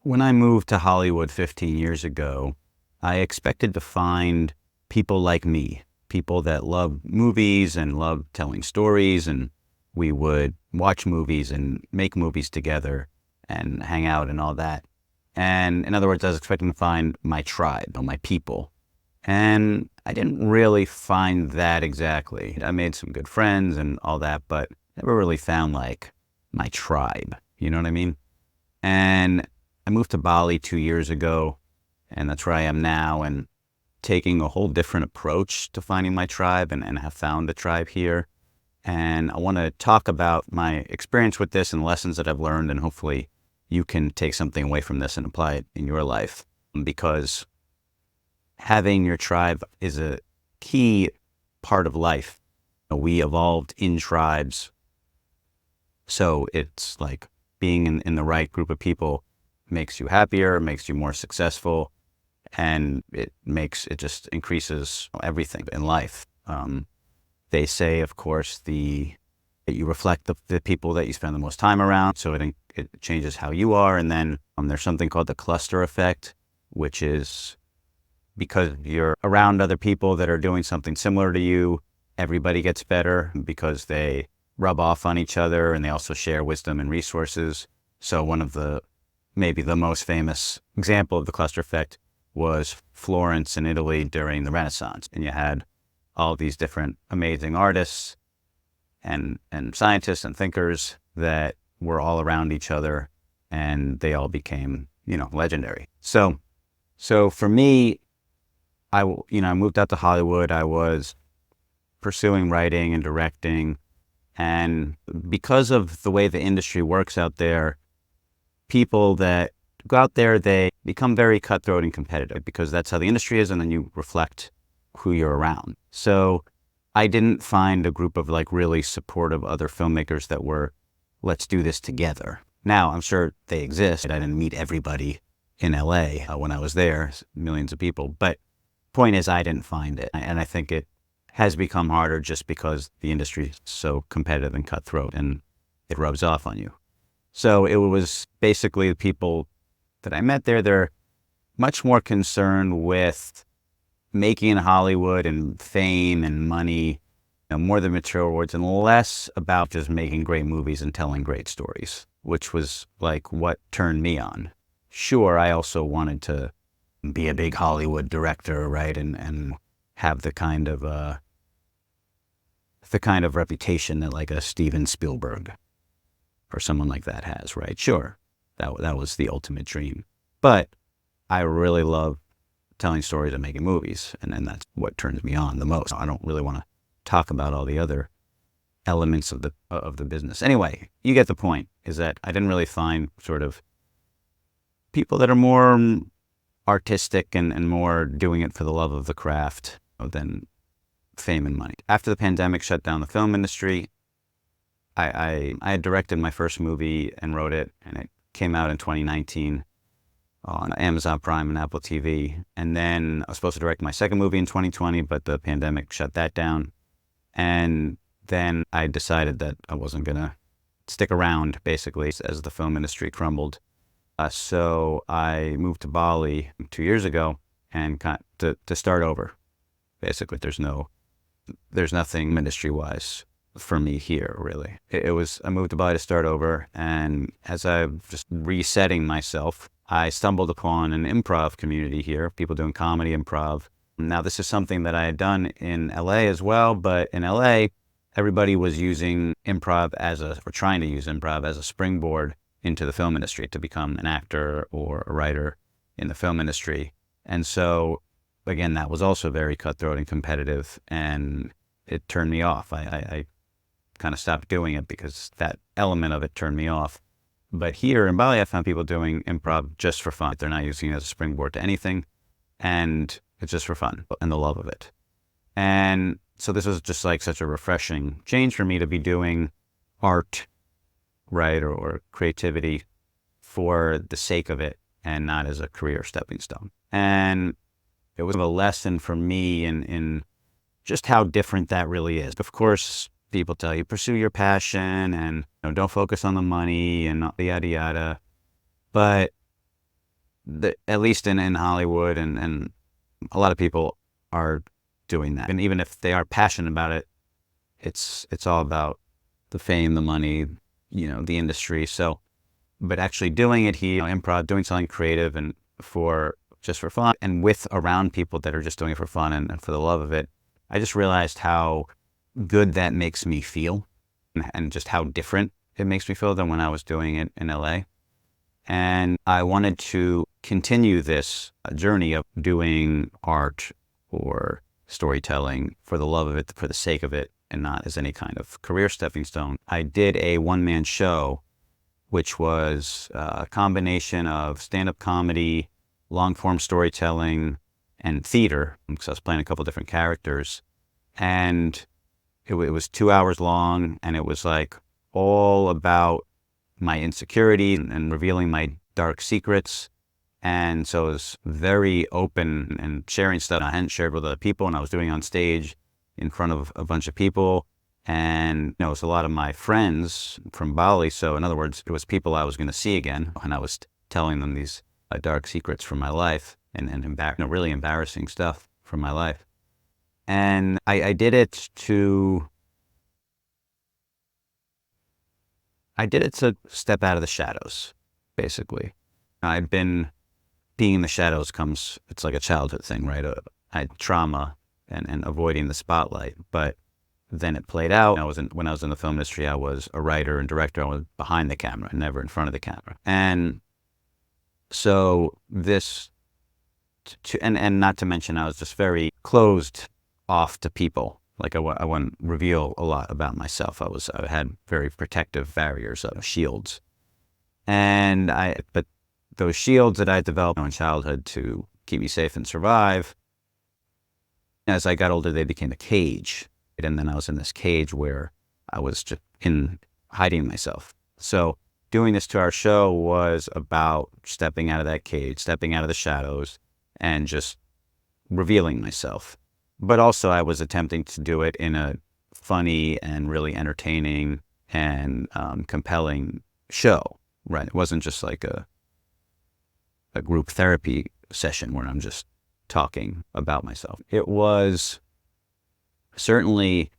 When I moved to Hollywood 15 years ago, I expected to find people like me, people that love movies and love telling stories, and we would watch movies and make movies together and hang out and all that. And in other words, I was expecting to find my tribe, or my people. And I didn't really find that exactly. I made some good friends and all that, but never really found like my tribe. You know what I mean? And I moved to Bali 2 years ago, and that's where I am now, and taking a whole different approach to finding my tribe and have found a tribe here. And I want to talk about my experience with this and lessons that I've learned, and hopefully you can take something away from this and apply it in your life, because having your tribe is a key part of life. We evolved in tribes, so it's like being in the right group of people makes you happier, makes you more successful, and it just increases everything in life. They say, of course, that you reflect the people that you spend the most time around, so it changes how you are. And then there's something called the cluster effect, which is because you're around other people that are doing something similar to you, everybody gets better because they rub off on each other and they also share wisdom and resources. So one of maybe the most famous example of the cluster effect was Florence in Italy during the Renaissance. And you had all these different amazing artists and scientists and thinkers that were all around each other, and they all became, legendary. So for me, I moved out to Hollywood. I was pursuing writing and directing, and because of the way the industry works out there, people that go out there, they become very cutthroat and competitive because that's how the industry is, and then you reflect who you're around. So I didn't find a group of really supportive other filmmakers that were, let's do this together. Now, I'm sure they exist. I didn't meet everybody in LA when I was there, millions of people. But point is, I didn't find it. And I think it has become harder just because the industry is so competitive and cutthroat, and it rubs off on you. So it was basically the people that I met there, they're much more concerned with making in Hollywood and fame and money, more the material rewards, and less about just making great movies and telling great stories, which was what turned me on. Sure, I also wanted to be a big Hollywood director, right, and have the kind of reputation that a Steven Spielberg or someone like that has, right? Sure, that was the ultimate dream. But I really love telling stories and making movies, and that's what turns me on the most. I don't really want to talk about all the other elements of the business. Anyway, you get the point, is that I didn't really find sort of people that are more artistic and more doing it for the love of the craft than fame and money. After the pandemic shut down the film industry, I had directed my first movie and wrote it, and it came out in 2019 on Amazon Prime and Apple TV. And then I was supposed to direct my second movie in 2020, but the pandemic shut that down. And then I decided that I wasn't going to stick around, basically, as the film industry crumbled. So I moved to Bali 2 years ago and got to start over. Basically, there's nothing industry-wise for me here, really. I moved to Bali to start over, and as I'm just resetting myself, I stumbled upon an improv community here, people doing comedy improv. Now, this is something that I had done in LA as well, but in LA, everybody was using improv or trying to use improv as a springboard into the film industry to become an actor or a writer in the film industry. And so, again, that was also very cutthroat and competitive, and it turned me off. I kind of stopped doing it because that element of it turned me off. But here in Bali, I found people doing improv just for fun. They're not using it as a springboard to anything, and it's just for fun and the love of it. And so this was just such a refreshing change for me to be doing art, right, or creativity for the sake of it and not as a career stepping stone. And it was a lesson for me in just how different that really is. Of course, people tell you, pursue your passion and don't focus on the money and yada, yada. But at least in Hollywood, and a lot of people are doing that. And even if they are passionate about it, it's all about the fame, the money, the industry. So, but actually doing it here, improv, doing something creative and just for fun, and with around people that are just doing it for fun and for the love of it, I just realized how good that makes me feel, and just how different it makes me feel than when I was doing it in LA. And I wanted to continue this journey of doing art or storytelling for the love of it, for the sake of it, and not as any kind of career stepping stone. I did a one-man show, which was a combination of stand-up comedy, long-form storytelling, and theater, because I was playing a couple different characters. And it was 2 hours long, and it was like all about my insecurity and revealing my dark secrets. And so it was very open and sharing stuff I hadn't shared with other people, and I was doing on stage in front of a bunch of people. And it was a lot of my friends from Bali. So in other words, it was people I was going to see again, and I was telling them these dark secrets from my life, and really embarrassing stuff from my life. And I did it to step out of the shadows, basically. I've been being in the shadows it's like a childhood thing, right? I had trauma and avoiding the spotlight, but then it played out. When I was in the film industry, I was a writer and director. I was behind the camera, never in front of the camera. And so and not to mention, I was just very closed off to people. Like I wouldn't reveal a lot about myself. I had very protective barriers, shields. But those shields that I developed in childhood to keep me safe and survive, as I got older, they became a cage. And then I was in this cage where I was just hiding myself. So doing this 2-hour show was about stepping out of that cage, stepping out of the shadows, and just revealing myself. But also I was attempting to do it in a funny and really entertaining and compelling show, right? It wasn't just like a group therapy session where I'm just talking about myself. It was certainly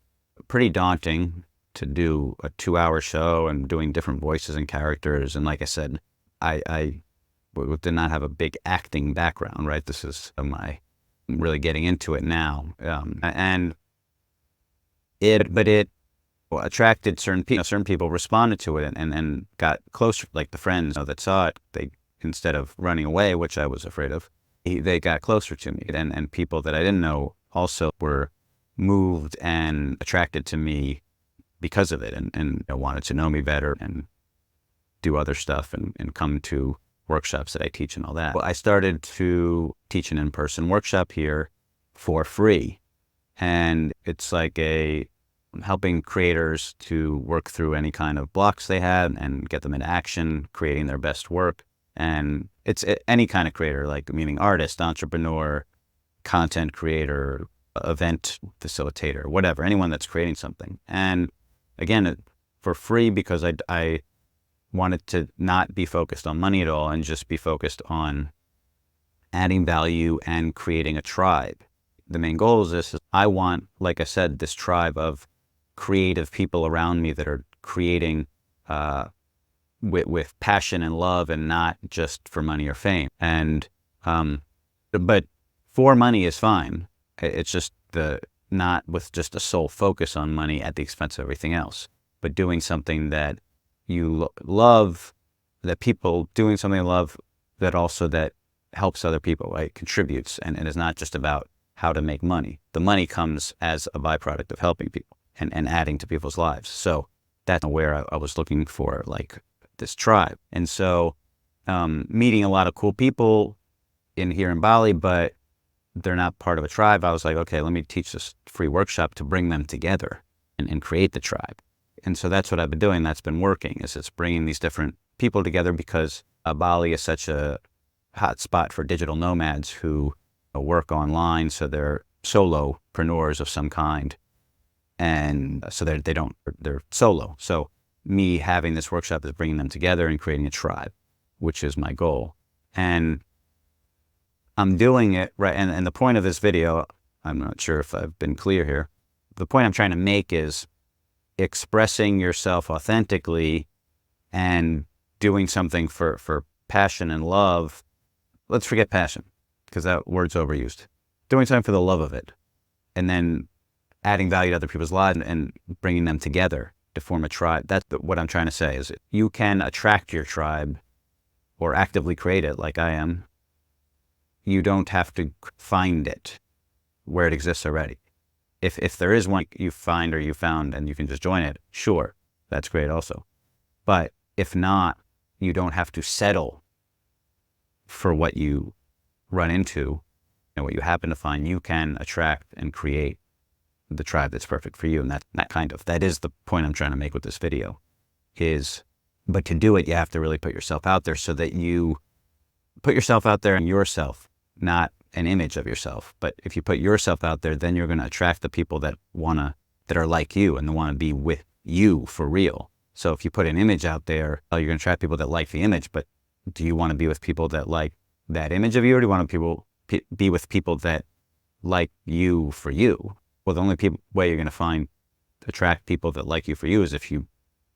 pretty daunting to do a 2-hour show and doing different voices and characters. And like I said, I did not have a big acting background, right? This is I'm really getting into it now. And it attracted certain people. Certain people responded to it and got closer, like the friends that saw it. They, instead of running away, which I was afraid of, they got closer to me. And people that I didn't know also were moved and attracted to me because of it, and wanted to know me better and do other stuff and come to workshops that I teach and all that. Well, I started to teach an in-person workshop here for free. And it's like helping creators to work through any kind of blocks they have and get them into action, creating their best work. And it's any kind of creator, like meaning artist, entrepreneur, content creator, event facilitator, whatever, anyone that's creating something. And again, for free, because I wanted to not be focused on money at all and just be focused on adding value and creating a tribe. The main goal is this. I want, like I said, this tribe of creative people around me that are creating with passion and love, and not just for money or fame. And but for money is fine. It's just not with just a sole focus on money at the expense of everything else, but doing something that you love, that people doing something they love, that helps other people, right? Contributes, and is not just about how to make money. The money comes as a byproduct of helping people and adding to people's lives. So that's where I was looking for, like, this tribe. And so meeting a lot of cool people here in Bali, but they're not part of a tribe. I was like, okay, let me teach this free workshop to bring them together and create the tribe. And so that's what I've been doing. That's been working, is it's bringing these different people together, because Bali is such a hot spot for digital nomads who work online. So they're solopreneurs of some kind. And so they're solo. So me having this workshop is bringing them together and creating a tribe, which is my goal. And I'm doing it right. And the point of this video, I'm not sure if I've been clear here. The point I'm trying to make is expressing yourself authentically and doing something for passion and love. Let's forget passion because that word's overused. Doing something for the love of it, and then adding value to other people's lives and bringing them together to form a tribe. That's what I'm trying to say is you can attract your tribe or actively create it like I am. You don't have to find it where it exists already. If there is one you find or you found and you can just join it, sure, that's great also. But if not, you don't have to settle for what you run into and what you happen to find. You can attract and create the tribe that's perfect for you. And that is the point I'm trying to make with this video but to do it, you have to really put yourself out there so that you put yourself out there and yourself, not an image of yourself. But if you put yourself out there, then you're going to attract the people that are like you and want to be with you for real. So if you put an image out there, you're going to attract people that like the image, but do you want to be with people that like that image of you, or do you want to be with people that like you for you? Well, the only way you're going to attract people that like you for you is if you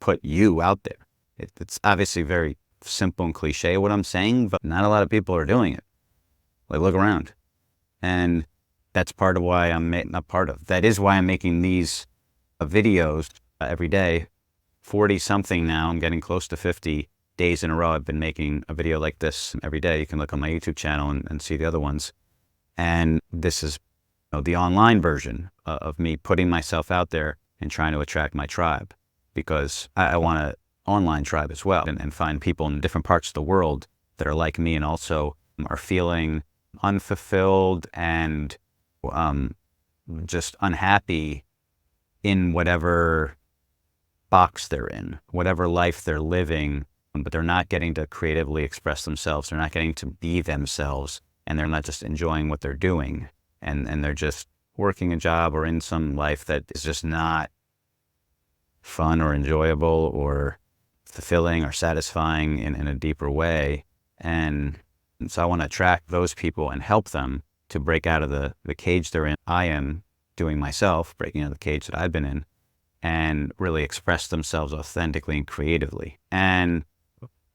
put you out there. It's obviously very simple and cliche what I'm saying, but not a lot of people are doing it. Like, look around. And that's part of why that is why I'm making these videos every day. 40 something now, I'm getting close to 50 days in a row. I've been making a video like this every day. You can look on my YouTube channel and see the other ones. And this is the online version of me putting myself out there and trying to attract my tribe, because I want an online tribe as well, and find people in different parts of the world that are like me and also are feeling unfulfilled and just unhappy in whatever box they're in, whatever life they're living, but they're not getting to creatively express themselves. They're not getting to be themselves, and they're not just enjoying what they're doing. And they're just working a job or in some life that is just not fun or enjoyable or fulfilling or satisfying in a deeper way. And so I want to attract those people and help them to break out of the cage they're in. I am doing myself, breaking out of the cage that I've been in, and really express themselves authentically and creatively. And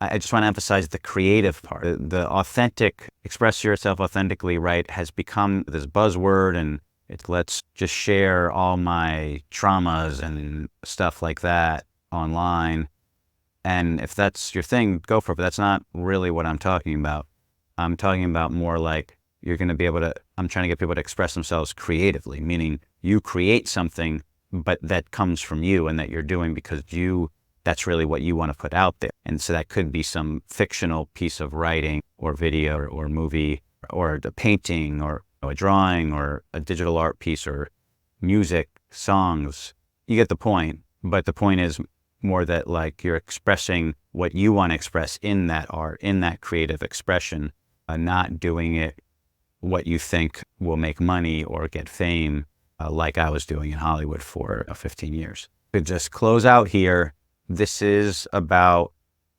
I just want to emphasize the creative part. The authentic, express yourself authentically, right, has become this buzzword, and let's just share all my traumas and stuff like that online. And if that's your thing, go for it. But that's not really what I'm talking about. I'm talking about more like I'm trying to get people to express themselves creatively, meaning you create something, but that comes from you and that you're doing because that's really what you want to put out there. And so that could be some fictional piece of writing or video or movie or a painting or a drawing or a digital art piece or music, songs. You get the point. But the point is more that like you're expressing what you want to express in that art, in that creative expression, not doing it what you think will make money or get fame, like I was doing in Hollywood for 15 years. To just close out here, this is about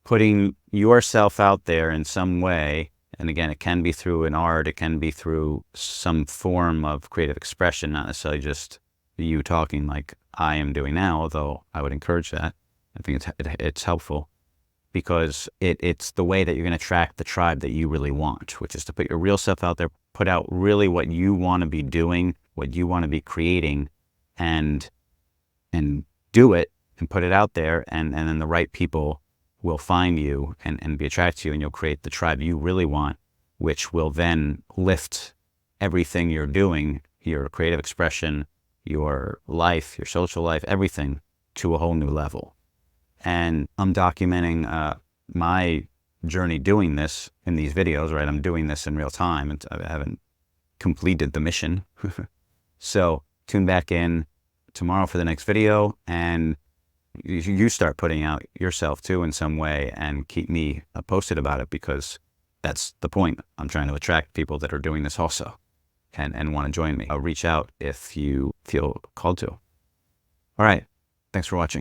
putting yourself out there in some way. And again, it can be through an art, it can be through some form of creative expression, not necessarily just you talking like I am doing now, although I would encourage that. I think it's helpful because it's the way that you're going to attract the tribe that you really want, which is to put your real self out there, put out really what you want to be doing, what you want to be creating, and do it and put it out there, and then the right people will find you and be attracted to you, and you'll create the tribe you really want, which will then lift everything you're doing, your creative expression, your life, your social life, everything to a whole new level. And I'm documenting my journey doing this in these videos, right? I'm doing this in real time, and I haven't completed the mission. So tune back in tomorrow for the next video, and you start putting out yourself too in some way, and keep me posted about it, because that's the point. I'm trying to attract people that are doing this also and want to join me. I'll reach out if you feel called to. All right. Thanks for watching.